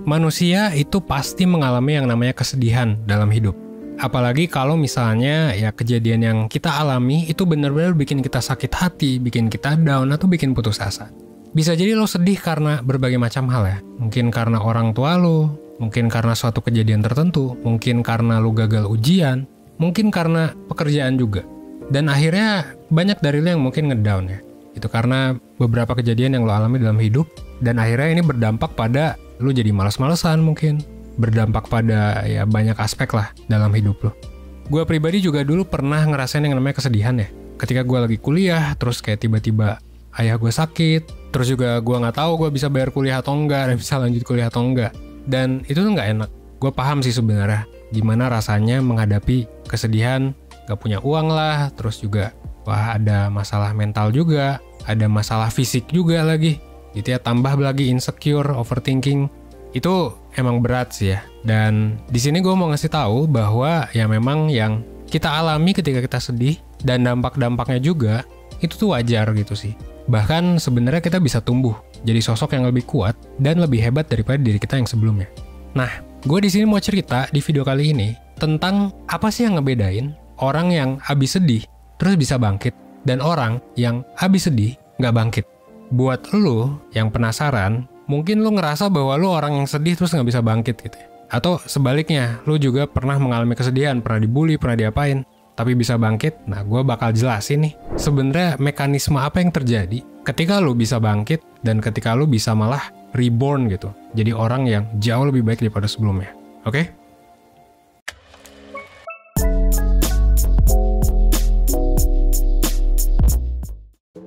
manusia itu pasti mengalami yang namanya kesedihan dalam hidup. Apalagi kalau misalnya ya kejadian yang kita alami itu benar-benar bikin kita sakit hati, bikin kita down, atau bikin putus asa. Bisa jadi lo sedih karena berbagai macam hal ya. Mungkin karena orang tua lo, mungkin karena suatu kejadian tertentu, mungkin karena lo gagal ujian, mungkin karena pekerjaan juga. Dan akhirnya banyak dari lo yang mungkin ngedown ya. Itu karena beberapa kejadian yang lo alami dalam hidup, dan akhirnya ini berdampak pada lo jadi malas-malesan mungkin. Berdampak pada ya banyak aspek lah dalam hidup lo. Gue pribadi juga dulu pernah ngerasain yang namanya kesedihan ya. Ketika gue lagi kuliah, terus kayak tiba-tiba ayah gue sakit, terus juga gue nggak tahu gue bisa bayar kuliah atau enggak, dan bisa lanjut kuliah atau enggak. Dan itu tuh nggak enak. Gue paham sih sebenarnya gimana rasanya menghadapi kesedihan, gak punya uang lah, terus juga wah ada masalah mental juga, ada masalah fisik juga lagi, gitu ya, tambah lagi insecure, overthinking, itu emang berat sih ya. Dan di sini gue mau ngasih tahu bahwa ya memang yang kita alami ketika kita sedih dan dampak-dampaknya juga itu tuh wajar gitu sih. Bahkan sebenarnya kita bisa tumbuh jadi sosok yang lebih kuat dan lebih hebat daripada diri kita yang sebelumnya. Nah, gue di sini mau cerita di video kali ini tentang apa sih yang ngebedain orang yang habis sedih terus bisa bangkit dan orang yang habis sedih nggak bangkit. Buat lo yang penasaran, mungkin lo ngerasa bahwa lo orang yang sedih terus nggak bisa bangkit gitu ya. Atau sebaliknya, lo juga pernah mengalami kesedihan, pernah dibully, pernah diapain, tapi bisa bangkit. Nah, gue bakal jelasin nih sebenarnya mekanisme apa yang terjadi ketika lo bisa bangkit dan ketika lo bisa malah reborn gitu. Jadi orang yang jauh lebih baik daripada sebelumnya. Oke?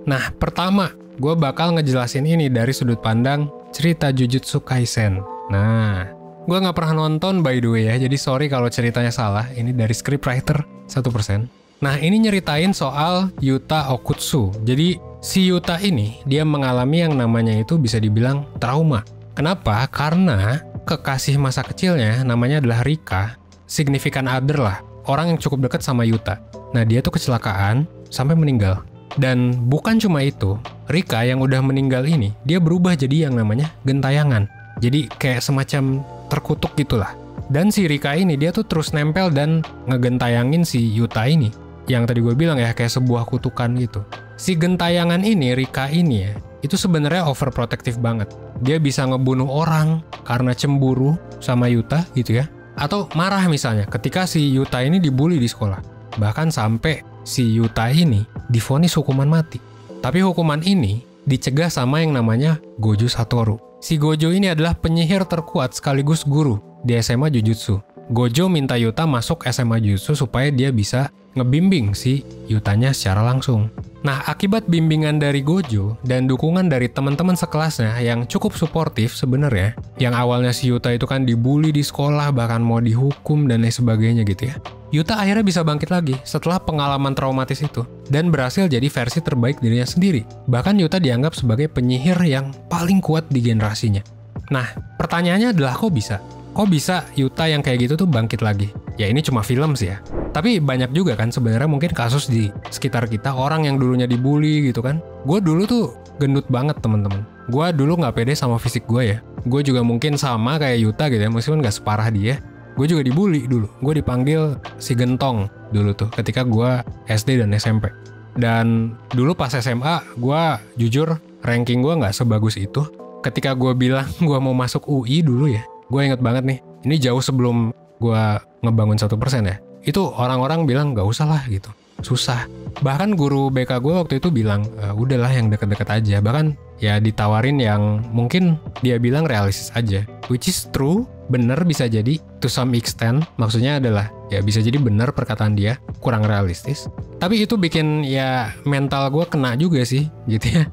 Nah, pertama, gue bakal ngejelasin ini dari sudut pandang cerita Jujutsu Kaisen. Nah, gue nggak pernah nonton by the way ya, jadi sorry kalau ceritanya salah. Ini dari scriptwriter 1%. Nah, ini nyeritain soal Yuta Okutsu. Jadi, si Yuta ini, dia mengalami yang namanya itu bisa dibilang trauma. Kenapa? Karena kekasih masa kecilnya, namanya adalah Rika, significant other lah, orang yang cukup dekat sama Yuta. Nah, dia tuh kecelakaan sampai meninggal. Dan bukan cuma itu, Rika yang udah meninggal ini, dia berubah jadi yang namanya gentayangan. Jadi kayak semacam terkutuk gitulah. Dan si Rika ini, dia tuh terus nempel dan ngegentayangin si Yuta ini. Yang tadi gue bilang ya, kayak sebuah kutukan gitu. Si gentayangan ini, Rika ini ya, itu sebenarnya overprotective banget. Dia bisa ngebunuh orang karena cemburu sama Yuta gitu ya. Atau marah misalnya ketika si Yuta ini dibully di sekolah. Bahkan sampai si Yuta ini divonis hukuman mati. Tapi hukuman ini dicegah sama yang namanya Gojo Satoru. Si Gojo ini adalah penyihir terkuat sekaligus guru di SMA Jujutsu. Gojo minta Yuta masuk SMA Jujutsu supaya dia bisa ngebimbing si Yutanya secara langsung. Nah, akibat bimbingan dari Gojo dan dukungan dari teman-teman sekelasnya yang cukup suportif sebenarnya, yang awalnya si Yuta itu kan dibully di sekolah, bahkan mau dihukum dan lain sebagainya gitu ya. Yuta akhirnya bisa bangkit lagi setelah pengalaman traumatis itu dan berhasil jadi versi terbaik dirinya sendiri. Bahkan Yuta dianggap sebagai penyihir yang paling kuat di generasinya. Nah, pertanyaannya adalah kok bisa? Kok bisa Yuta yang kayak gitu tuh bangkit lagi? Ya ini cuma film sih ya. Tapi banyak juga kan sebenarnya mungkin kasus di sekitar kita, orang yang dulunya dibully gitu kan. Gue dulu tuh gendut banget teman-teman. Gue dulu nggak pede sama fisik gue ya. Gue juga mungkin sama kayak Yuta gitu ya, meskipun nggak separah dia. Gue juga dibully dulu. Gue dipanggil si gentong dulu tuh ketika gue SD dan SMP. Dan dulu pas SMA, gue jujur ranking gue nggak sebagus itu. Ketika gue bilang gue mau masuk UI dulu ya, gue inget banget nih, ini jauh sebelum gue ngebangun 1% ya. Itu orang-orang bilang gak usah lah gitu, susah. Bahkan guru BK gue waktu itu bilang, udahlah yang deket-deket aja. Bahkan ya ditawarin yang mungkin dia bilang realistis aja. Which is true, bener bisa jadi to some extent. Maksudnya adalah ya bisa jadi bener perkataan dia, kurang realistis. Tapi itu bikin ya mental gue kena juga sih gitu ya,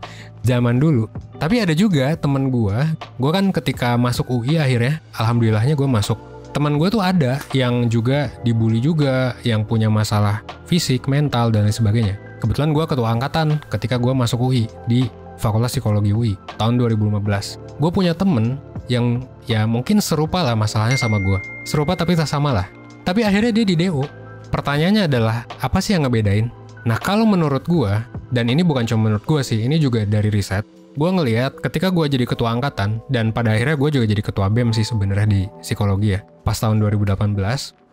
zaman dulu. Tapi ada juga temen gue kan ketika masuk UI akhirnya, alhamdulillahnya gue masuk. Teman gue tuh ada yang juga dibully juga, yang punya masalah fisik, mental, dan lain sebagainya. Kebetulan gue ketua angkatan ketika gue masuk UI di Fakultas Psikologi UI tahun 2015. Gue punya temen yang ya mungkin serupa lah masalahnya sama gue. Serupa tapi tak sama lah. Tapi akhirnya dia di DO. Pertanyaannya adalah, apa sih yang ngebedain? Nah, kalau menurut gue, dan ini bukan cuma menurut gue sih, ini juga dari riset, gue ngelihat ketika gue jadi ketua angkatan, dan pada akhirnya gue juga jadi ketua BEM sih sebenarnya di psikologi ya, pas tahun 2018,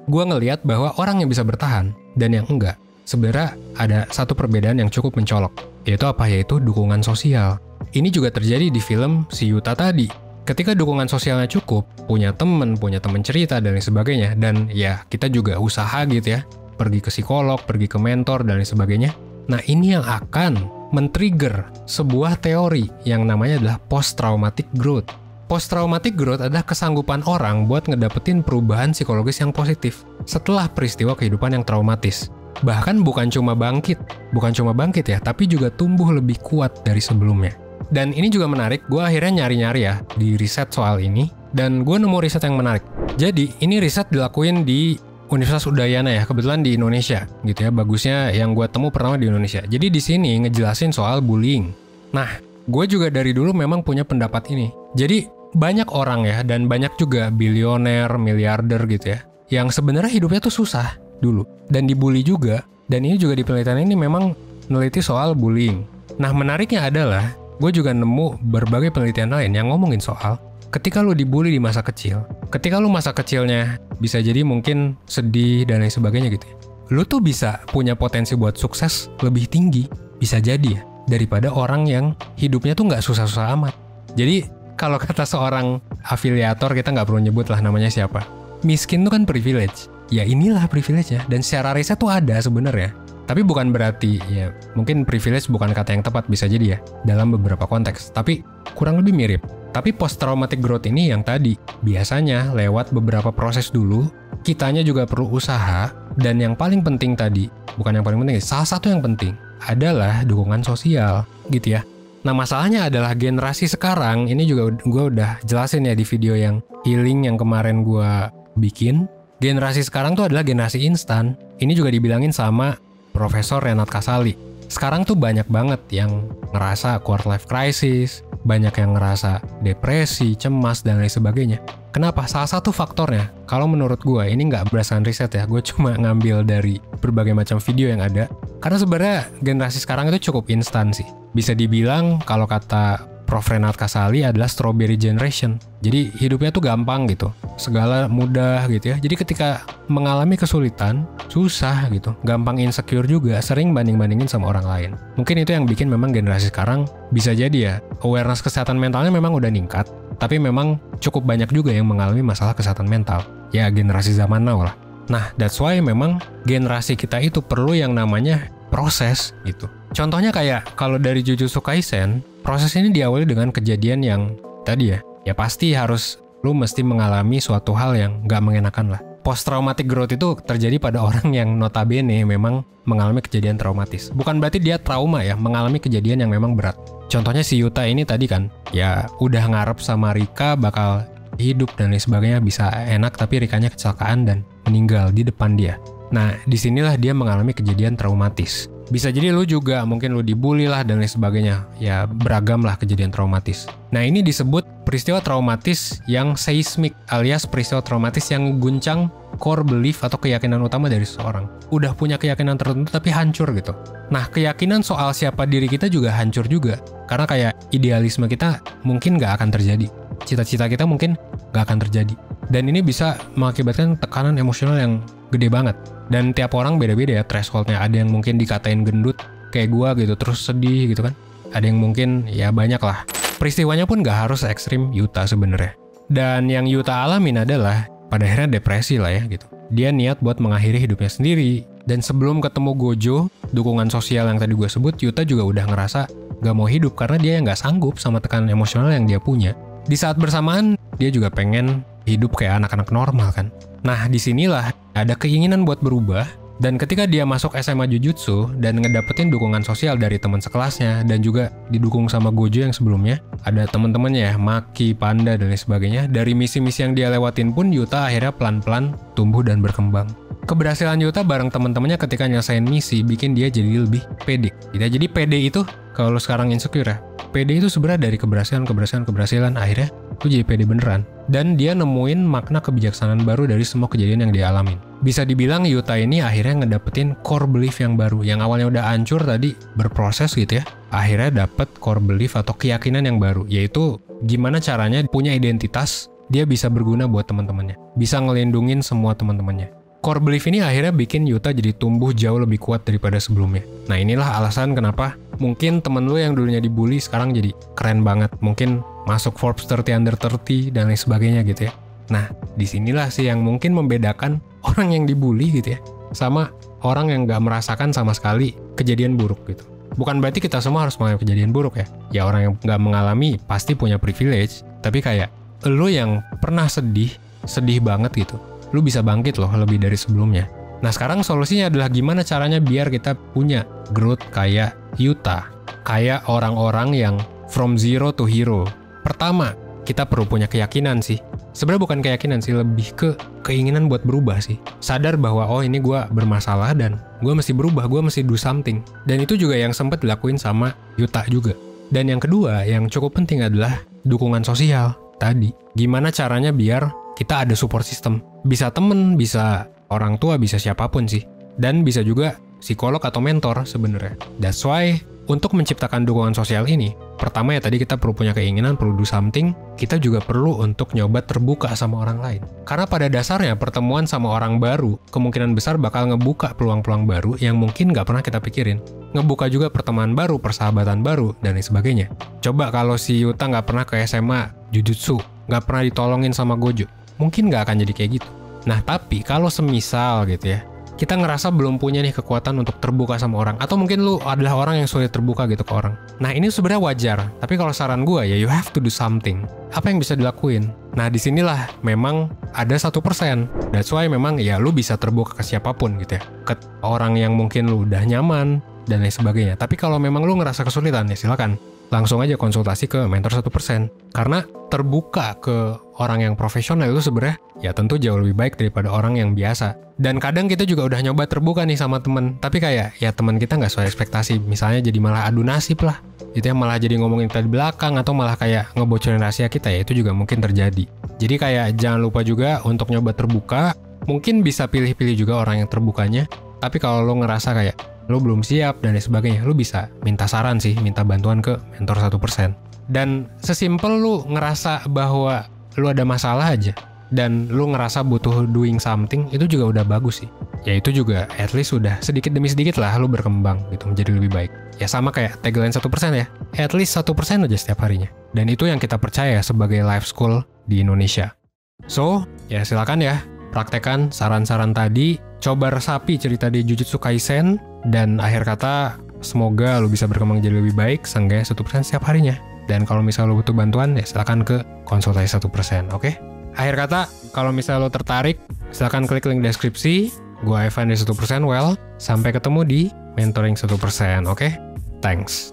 gue ngelihat bahwa orang yang bisa bertahan dan yang enggak, sebenarnya ada satu perbedaan yang cukup mencolok, yaitu apa? Yaitu dukungan sosial. Ini juga terjadi di film si Yuta tadi. Ketika dukungan sosialnya cukup, punya temen cerita dan lain sebagainya, dan ya kita juga usaha gitu ya, pergi ke psikolog, pergi ke mentor dan lain sebagainya. Nah ini yang akan men-trigger sebuah teori yang namanya adalah post-traumatic growth. Post-traumatic growth adalah kesanggupan orang buat ngedapetin perubahan psikologis yang positif setelah peristiwa kehidupan yang traumatis. Bahkan bukan cuma bangkit ya, tapi juga tumbuh lebih kuat dari sebelumnya. Dan ini juga menarik, gue akhirnya nyari-nyari ya di riset soal ini, dan gue nemu riset yang menarik. Jadi, ini riset dilakuin di Universitas Udayana ya, kebetulan di Indonesia gitu ya. Bagusnya yang gue temu pertama di Indonesia. Jadi di sini ngejelasin soal bullying. Nah, gue juga dari dulu memang punya pendapat ini. Jadi banyak orang ya, dan banyak juga bilioner, miliarder gitu ya, yang sebenarnya hidupnya tuh susah dulu dan dibully juga. Dan ini juga di penelitian ini memang meneliti soal bullying. Nah, menariknya adalah gue juga nemu berbagai penelitian lain yang ngomongin soal ketika lu dibully di masa kecil, ketika lu masa kecilnya bisa jadi mungkin sedih dan lain sebagainya gitu ya, lu tuh bisa punya potensi buat sukses lebih tinggi, bisa jadi ya, daripada orang yang hidupnya tuh nggak susah-susah amat. Jadi kalau kata seorang afiliator, kita nggak perlu nyebut lah namanya siapa, miskin tuh kan privilege. Ya inilah privilege-nya, dan secara riset tuh ada sebenarnya. Tapi bukan berarti, ya mungkin privilege bukan kata yang tepat, bisa jadi ya, dalam beberapa konteks, tapi kurang lebih mirip. Tapi post-traumatic growth ini yang tadi, biasanya lewat beberapa proses dulu, kitanya juga perlu usaha, dan yang paling penting tadi, bukan yang paling penting, salah satu yang penting adalah dukungan sosial, gitu ya. Nah masalahnya adalah generasi sekarang, ini juga gue udah jelasin ya di video yang healing yang kemarin gue bikin. Generasi sekarang tuh adalah generasi instan. Ini juga dibilangin sama Profesor Renat Kasali. Sekarang tuh banyak banget yang ngerasa quarter life crisis, banyak yang ngerasa depresi, cemas, dan lain sebagainya. Kenapa? Salah satu faktornya, kalau menurut gue, ini nggak berdasarkan riset ya, gue cuma ngambil dari berbagai macam video yang ada. Karena sebenarnya generasi sekarang itu cukup instan sih. Bisa dibilang kalau kata Prof. Renat Kasali adalah strawberry generation. Jadi hidupnya tuh gampang gitu, segala mudah gitu ya. Jadi ketika mengalami kesulitan, susah gitu, gampang insecure juga, sering banding-bandingin sama orang lain. Mungkin itu yang bikin memang generasi sekarang bisa jadi ya, awareness kesehatan mentalnya memang udah ningkat, tapi memang cukup banyak juga yang mengalami masalah kesehatan mental. Ya generasi zaman now lah. Nah, that's why memang generasi kita itu perlu yang namanya proses gitu. Contohnya kayak kalau dari Jujutsu Kaisen, proses ini diawali dengan kejadian yang tadi ya pasti harus lu mesti mengalami suatu hal yang nggak mengenakan lah. Post-traumatic growth itu terjadi pada orang yang notabene memang mengalami kejadian traumatis. Bukan berarti dia trauma ya, mengalami kejadian yang memang berat. Contohnya si Yuta ini tadi kan, ya udah ngarep sama Rika bakal hidup dan lain sebagainya, bisa enak, tapi Rikanya kecelakaan dan meninggal di depan dia. Nah, disinilah dia mengalami kejadian traumatis. Bisa jadi lu juga, mungkin lu dibully lah dan lain sebagainya. Ya, beragam lah kejadian traumatis. Nah, ini disebut peristiwa traumatis yang seismik, alias peristiwa traumatis yang guncang core belief atau keyakinan utama dari seseorang. Udah punya keyakinan tertentu tapi hancur gitu. Nah, keyakinan soal siapa diri kita juga hancur juga. Karena kayak idealisme kita mungkin nggak akan terjadi. Cita-cita kita mungkin nggak akan terjadi. Dan ini bisa mengakibatkan tekanan emosional yang gede banget. Dan tiap orang beda-beda ya thresholdnya. Ada yang mungkin dikatain gendut kayak gua gitu, terus sedih gitu kan. Ada yang mungkin ya banyak lah. Peristiwanya pun nggak harus ekstrim Yuta sebenarnya. Dan yang Yuta alamin adalah pada akhirnya depresi lah ya gitu. Dia niat buat mengakhiri hidupnya sendiri. Dan sebelum ketemu Gojo, dukungan sosial yang tadi gue sebut, Yuta juga udah ngerasa gak mau hidup karena dia nggak sanggup sama tekanan emosional yang dia punya. Di saat bersamaan, dia juga pengen hidup kayak anak-anak normal kan. Nah, disinilah ada keinginan buat berubah, dan ketika dia masuk SMA Jujutsu dan ngedapetin dukungan sosial dari teman sekelasnya, dan juga didukung sama Gojo yang sebelumnya, ada teman-temannya ya, Maki, Panda, dan lain sebagainya, dari misi-misi yang dia lewatin pun, Yuta akhirnya pelan-pelan tumbuh dan berkembang. Keberhasilan Yuta bareng teman-temannya ketika nyelesain misi bikin dia jadi lebih pede. Jadi pede itu, kalau sekarang insecure ya, pede itu sebenarnya dari keberhasilan, akhirnya lu jadi pede beneran. Dan dia nemuin makna kebijaksanaan baru dari semua kejadian yang dia alamin. Bisa dibilang Yuta ini akhirnya ngedapetin core belief yang baru, yang awalnya udah hancur tadi, berproses gitu ya. akhirnya dapet core belief atau keyakinan yang baru, yaitu gimana caranya punya identitas, dia bisa berguna buat teman-temannya, bisa ngelindungin semua teman-temannya. Core belief ini akhirnya bikin Yuta jadi tumbuh jauh lebih kuat daripada sebelumnya. Nah inilah alasan kenapa mungkin temen lu yang dulunya dibully sekarang jadi keren banget, mungkin masuk Forbes 30 Under 30 dan lain sebagainya gitu ya. Nah disinilah sih yang mungkin membedakan orang yang dibully gitu ya, sama orang yang gak merasakan sama sekali kejadian buruk gitu. Bukan berarti kita semua harus mengalami kejadian buruk ya. Ya orang yang gak mengalami pasti punya privilege. Tapi kayak lu yang pernah sedih banget gitu, lu bisa bangkit loh lebih dari sebelumnya. Nah sekarang solusinya adalah gimana caranya biar kita punya growth kayak Yuta. Kayak orang-orang yang from zero to hero. Pertama, kita perlu punya keyakinan sih. Sebenarnya bukan keyakinan sih, lebih ke keinginan buat berubah sih. Sadar bahwa oh ini gue bermasalah dan gue mesti berubah, gue mesti do something. Dan itu juga yang sempat dilakuin sama Yuta juga. Dan yang kedua, yang cukup penting adalah dukungan sosial tadi. Gimana caranya biar kita ada support system. Bisa temen, bisa orang tua, bisa siapapun sih. Dan bisa juga psikolog atau mentor sebenarnya. That's why untuk menciptakan dukungan sosial ini, pertama ya tadi kita perlu punya keinginan, perlu do something, kita juga perlu untuk nyoba terbuka sama orang lain. Karena pada dasarnya pertemuan sama orang baru, kemungkinan besar bakal ngebuka peluang-peluang baru yang mungkin nggak pernah kita pikirin. Ngebuka juga pertemanan baru, persahabatan baru, dan lain sebagainya. Coba kalau si Yuta nggak pernah ke SMA Jujutsu, nggak pernah ditolongin sama Gojo, mungkin nggak akan jadi kayak gitu. Nah tapi kalau semisal gitu ya, kita ngerasa belum punya nih kekuatan untuk terbuka sama orang. Atau mungkin lu adalah orang yang sulit terbuka gitu ke orang. Nah ini sebenarnya wajar. Tapi kalau saran gue ya you have to do something. Apa yang bisa dilakuin? Nah disinilah memang ada 1%. That's why memang ya lu bisa terbuka ke siapapun gitu ya. Ke orang yang mungkin lu udah nyaman dan lain sebagainya. Tapi kalau memang lu ngerasa kesulitan ya silakan. Langsung aja konsultasi ke mentor 1%. Karena terbuka ke orang yang profesional itu sebenarnya ya tentu jauh lebih baik daripada orang yang biasa. Dan kadang kita juga udah nyoba terbuka nih sama temen, tapi kayak ya teman kita nggak sesuai ekspektasi. Misalnya jadi malah adu nasib lah. Itu yang malah jadi ngomongin kita di belakang atau malah kayak ngebocorin rahasia kita ya, itu juga mungkin terjadi. Jadi kayak jangan lupa juga untuk nyoba terbuka. Mungkin bisa pilih-pilih juga orang yang terbukanya. Tapi kalau lo ngerasa kayak lo belum siap dan lain sebagainya, lo bisa minta saran sih, minta bantuan ke mentor 1%. Dan sesimpel lo ngerasa bahwa lo ada masalah aja dan lo ngerasa butuh doing something, itu juga udah bagus sih. Ya itu juga at least udah sedikit demi sedikit lah lo berkembang gitu menjadi lebih baik. Ya sama kayak tagline 1% ya, at least 1% aja setiap harinya. Dan itu yang kita percaya sebagai life school di Indonesia. So, ya silakan ya, praktekan saran-saran tadi, coba resapi cerita di Jujutsu Kaisen, dan akhir kata semoga lo bisa berkembang jadi lebih baik, seenggaknya 1% setiap harinya. Dan kalau misalnya lo butuh bantuan, ya silakan ke konsultasi 1%, oke? Akhir kata, kalau misalnya lo tertarik, silakan klik link deskripsi. Gua Evan di 1%, well, sampai ketemu di mentoring 1%, oke? Thanks.